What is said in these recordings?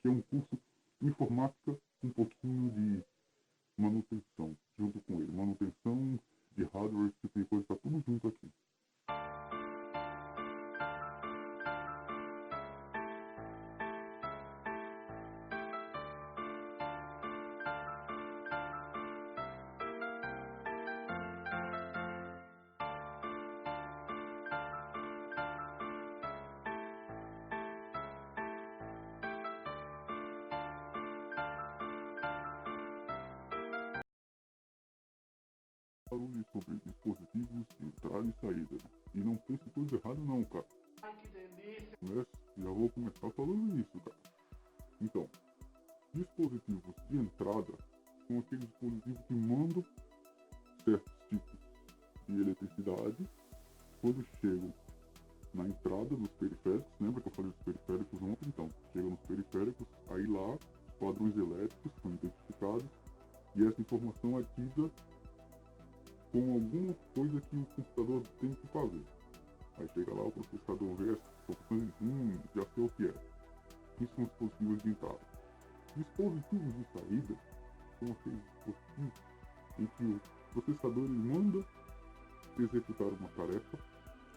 que é um curso informática com um pouquinho de manutenção junto com ele. Manutenção de hardware, esse tipo de coisa, tá tudo junto aqui. Barulho sobre dispositivos de entrada e saída. E não pense coisa errada não, cara. Ai, que delícia! Já vou começar falando isso, cara. Então, dispositivos de entrada são aqueles dispositivos que mandam certos tipos de eletricidade quando chegam na entrada dos periféricos. Lembra que eu falei dos periféricos ontem? Então, chegam nos periféricos, aí lá os padrões elétricos são identificados e essa informação é tida com alguma coisa que o computador tem que fazer. Aí chega lá, o processador vê essas informações, já sei o que é. Isso são dispositivos de entrada. Dispositivos de saída são aqueles dispositivos em que o processador ele manda executar uma tarefa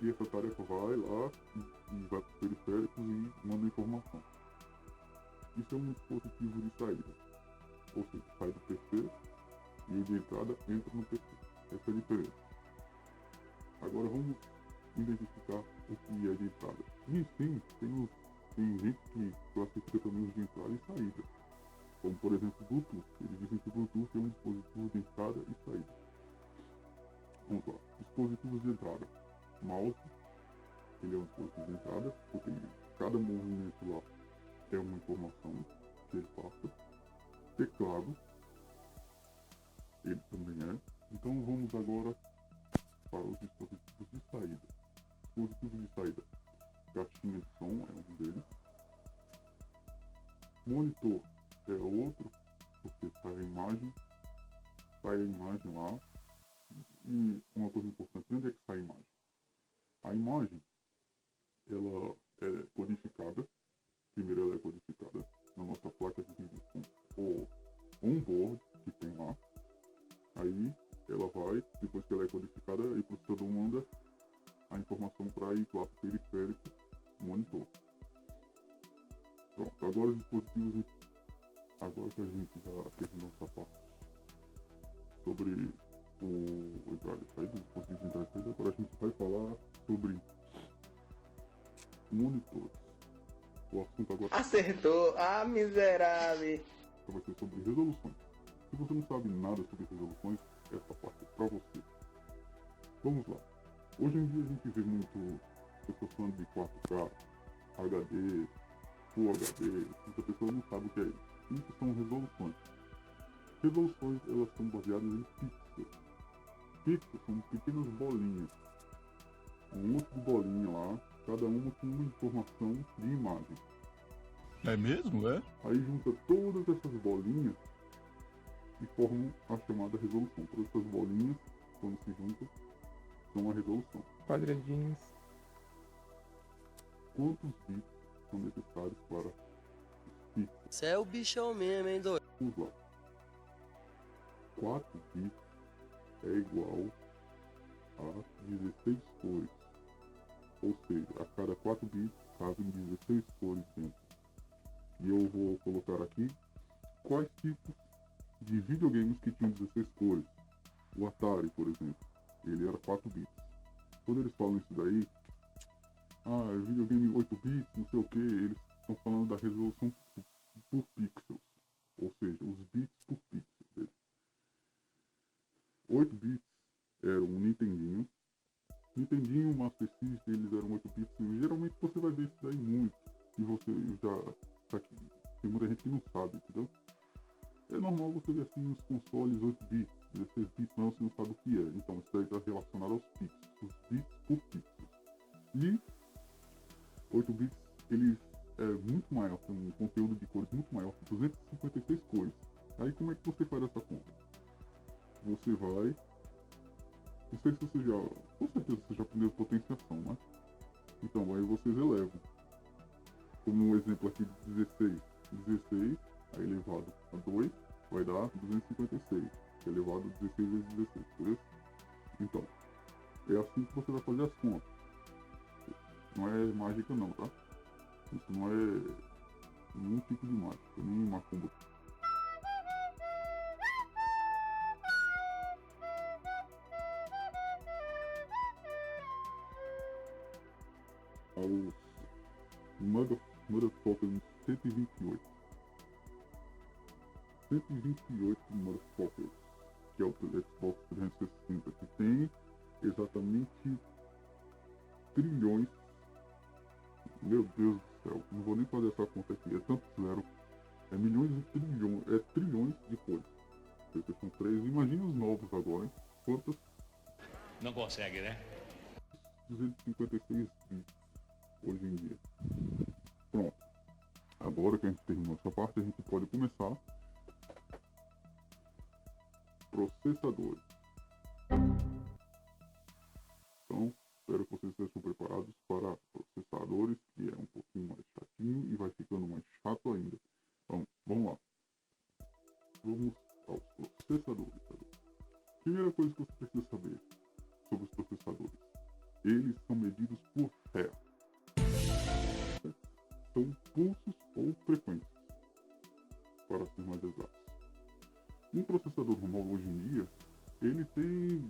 e essa tarefa vai lá e vai para os periféricos e manda informação. Isso é um dispositivo de saída. Ou seja, sai do PC e o de entrada entra no PC. Essa é a diferença. Agora vamos identificar o que é de entrada. E sim, tem gente que classifica também os de entrada e saída. Como por exemplo o Bluetooth. Eles dizem que o Bluetooth é um dispositivo de entrada e saída. Vamos lá. Dispositivos de entrada. Mouse, ele é um dispositivo de entrada, porque cada movimento lá é uma informação que ele passa. Teclado, ele também é. Então vamos agora para os dispositivos de saída. Dispositivos de saída. Caixinha de som é um deles. Monitor é outro, porque sai a imagem lá. E uma coisa importante, onde é que sai a imagem? A imagem, ela é codificada. Primeiro ela é codificada na nossa placa de vídeo com o onboard que tem lá. Aí ela vai, depois que ela é codificada, aí o processador manda a informação para ir lá para o periférico, monitor. Pronto, agora os dispositivos, agora que a gente já terminou essa parte sobre o entrada e saída, dispositivos de entrada e saída, agora a gente vai falar sobre monitores. O assunto agora Acertou! Ah, miserável! vai ser sobre resoluções. Se você não sabe nada sobre resoluções, essa parte é para você. Vamos lá. Hoje em dia a gente vê muito pessoas falando de 4K, HD, Full HD, muita pessoa não sabe o que é isso. Isso são resoluções. Resoluções, elas são baseadas em pixels. Pixels são pequenas bolinhas. Um monte de bolinha lá, cada uma com uma informação de imagem. É mesmo, é? Aí junta todas essas bolinhas e formam a chamada resolução. Todas essas bolinhas, quando se juntam, são a resolução. Quadradinhos. Quantos bits são necessários para os pixels? Você é o bichão mesmo, hein, doido? Vamos lá. 4 bits é igual a 16 cores. Ou seja, a cada 4 bits cabem 16 cores dentro. E eu vou colocar aqui quais tipos de videogames que tinham 16 cores. O Atari, por exemplo, ele era 4 bits. Quando eles falam isso daí, videogame 8 bits, não sei o que, eles estão falando da resolução por pixels. Ou seja, os bits por pixel dele. 8 bits era um Nintendinho. Nintendinho, o Master System, eles eram 8 bits. E geralmente você vai ver isso daí muito. E você já... Tem muita gente que não sabe, entendeu? É normal você ver assim nos consoles 8 bits, 16 bits, mas você não sabe o que é. Então isso daí está relacionado aos pixels, os bits por pixels. E 8 bits, ele é muito maior, tem um conteúdo de cores muito maior, 256 cores. Aí como é que você faz essa conta? Você vai... Não sei se você já... Com certeza você já aprendeu potenciação, né? Então aí vocês elevam. Como um exemplo aqui de 16. 16, aí elevado a 2, vai dar 256, que é elevado a 16 vezes 16, beleza? Então, é assim que você vai fazer as contas. Não é mágica não, tá? Isso não é nenhum tipo de mágica, nem macumba. Aos Motherfuckers 128. 128 Motherfuckers, que é o Xbox 360, que tem exatamente trilhões. Meu Deus do céu, não vou nem fazer essa conta aqui, é tanto zero. É milhões e trilhões, é trilhões de coisas. Porque são 3, imagina os novos agora, hein? Quantas? Não consegue, né? 256 bits hoje em dia. Pronto. Agora que a gente terminou essa parte, a gente pode começar. Processadores. Então, espero que vocês estejam preparados para processadores, que é um pouquinho mais chatinho e vai ficando mais chato ainda. Então, vamos lá. Vamos aos processadores. Primeira coisa que você precisa saber sobre os processadores. Eles são medidos por Hz. São pulsos ou frequências, para ser mais exatos. Um processador normal hoje em dia, ele tem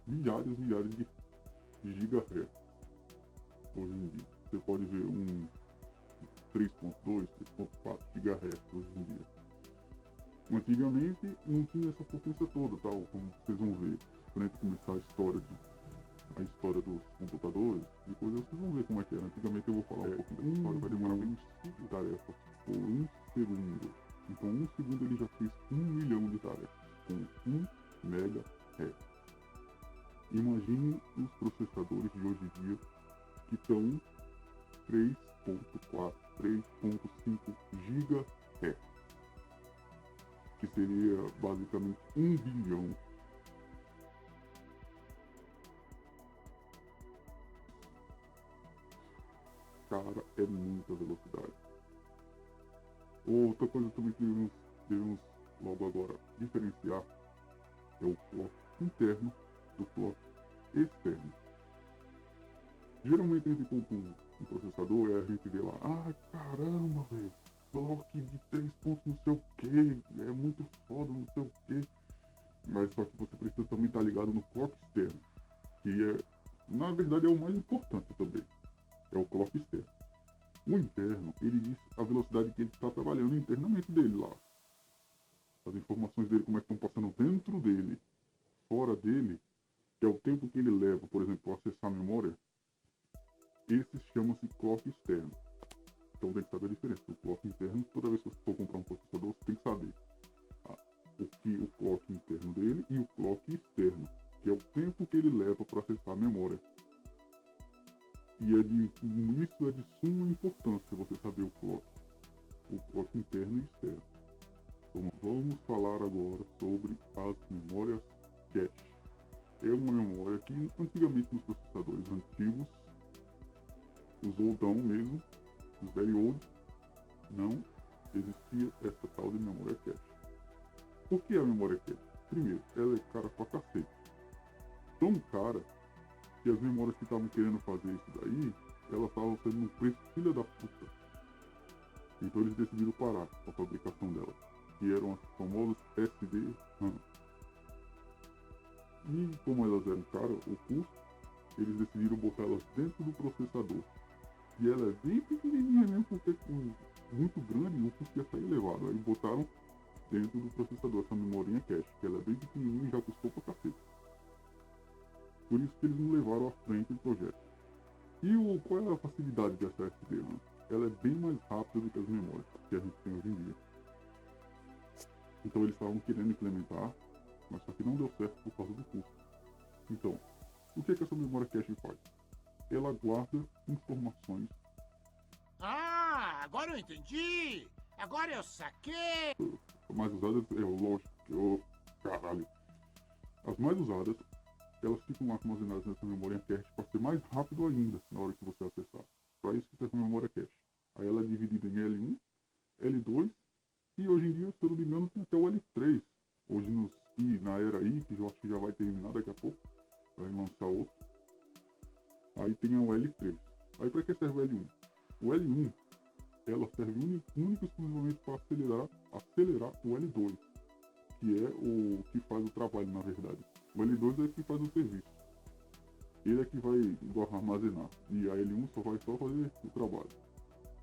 milhares de gigahertz. Hoje em dia, você pode ver um 3.2, 3.4 gigahertz hoje em dia. Antigamente não tinha essa potência toda, tal, como vocês vão ver. Quando a gente começar a história dos computadores e coisas, vocês vão ver como é que era. Antigamente eu vou falar um pouquinho dessa história, vai demorar 25 tarefas por 1 segundo. Então 1 segundo ele já fez 1 milhão de tarefas com 1 MHz. Imagine os processadores de hoje em dia que estão 3.4, 3.5 GHz, que seria basicamente 1 bilhão. Cara, é muita velocidade. Outra coisa também que devemos logo agora diferenciar é o clock interno do clock externo. Geralmente a gente compra um processador e a gente vê lá, ai caramba, velho, clock de 3 pontos não sei o que, é muito foda, não sei o que. Mas só que você precisa também estar ligado no clock externo, que é, na verdade, é o mais importante também. É o clock externo. O interno, ele diz a velocidade que ele está trabalhando internamente dele lá. As informações dele, como é que estão passando dentro dele, fora dele, que é o tempo que ele leva, por exemplo, para acessar a memória. Esse chama-se clock externo. Então tem que saber a diferença. O clock interno, toda vez que você for comprar um processador, você tem que saber o clock interno dele e o clock externo, que é o tempo que ele leva para acessar a memória. E isso é de suma importância você saber o clock interno e externo. Então vamos falar agora sobre as memórias cache. É uma memória que antigamente nos processadores antigos, os oldão mesmo, os very old, não existia essa tal de memória cache. Por que a memória cache? Primeiro, ela é cara pra cacete. Tão cara que as memórias que estavam querendo fazer isso daí, elas estavam sendo um preço filha da puta. Então eles decidiram parar a fabricação delas, que eram as famosas SD-RAM. E como elas eram caras, o custo, eles decidiram botar elas dentro do processador. E ela é bem pequenininha mesmo, porque muito grande e o custo ia sair elevado. Aí botaram dentro do processador essa memorinha cache, que ela é bem pequenininha e já custou pra cacete. Por isso que eles não levaram à frente o projeto. E qual é a facilidade dessa SD-RAM? Ela é bem mais rápida do que as memórias que a gente tem hoje em dia. Então eles estavam querendo implementar, mas só que não deu certo por causa do custo. Então, o que essa memória cache faz? Ela guarda informações. Ah, agora eu entendi! Agora eu saquei! As mais usadas, lógico, caralho. As mais usadas, elas ficam armazenadas nessa memória cache para ser mais rápido ainda na hora que você acessar. Para isso que serve a memória cache. Aí ela é dividida em L1, L2 e hoje em dia, se eu não me engano, tem até o L3. Hoje na era aí, que eu acho que já vai terminar daqui a pouco, vai lançar outro. Aí tem o L3. Aí para que serve o L1? O L1, ela serve único e exclusivamente para acelerar o L2, que é o que faz o trabalho, na verdade. O L2 é o que faz o serviço. Ele é que vai armazenar. E a L1 só vai fazer o trabalho.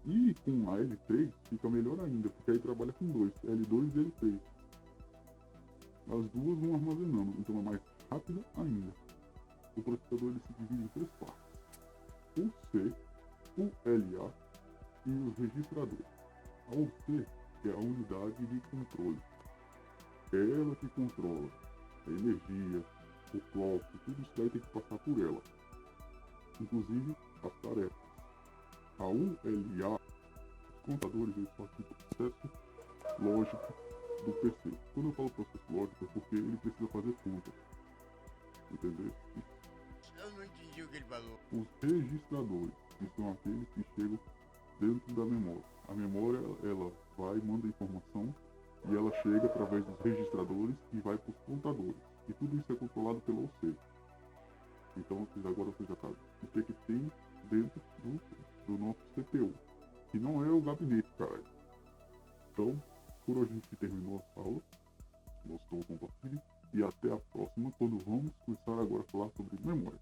E com a L3 fica melhor ainda, porque aí trabalha com dois, L2 e L3. As duas vão armazenando, então é mais rápida ainda. O processador ele se divide em três partes: o C, o LA e os registradores. A UC é a unidade de controle. É ela que controla a energia, o clock, tudo isso daí tem que passar por ela. Inclusive as tarefas. A ULA, os contadores, eles fazem o processo lógico do PC. Quando eu falo processo lógico é porque ele precisa fazer contas. Entendeu? Eu não entendi o que ele falou. Os registradores, que são aqueles que chegam dentro da memória. A memória, ela vai e manda informação e ela chega através dos registradores e vai para os contadores. E tudo isso é controlado pela OC. Então, agora você já sabe o que tem dentro do nosso CPU, que não é o gabinete, cara. Então, por hoje a gente terminou a aula. Gostou, compartilhe. E até a próxima, quando vamos começar agora a falar sobre memória.